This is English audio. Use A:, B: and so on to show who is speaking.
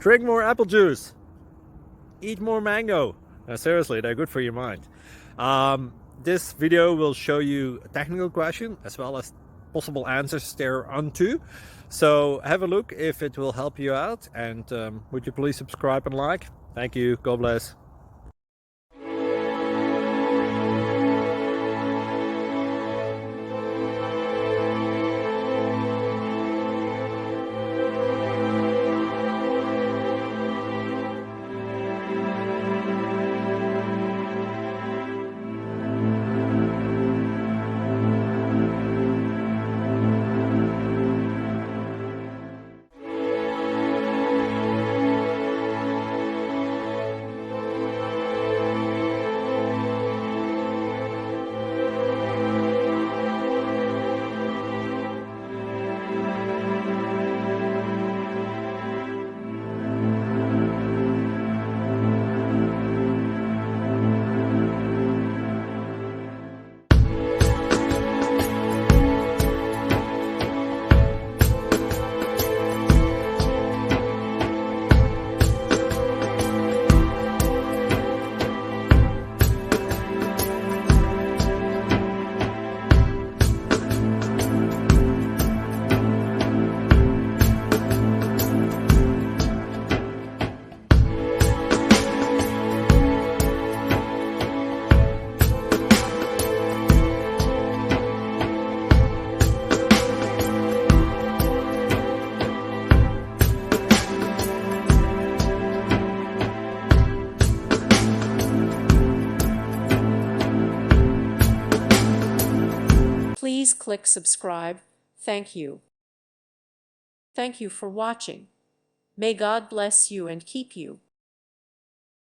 A: Drink more apple juice. Eat more mango. Seriously, they're good for your mind. This video will show you a technical question as well as possible answers thereunto. So have a look if it will help you out, and would you please subscribe and like? Thank you. God bless.
B: Please click subscribe. Thank you. Thank you for watching. May God bless you and keep you.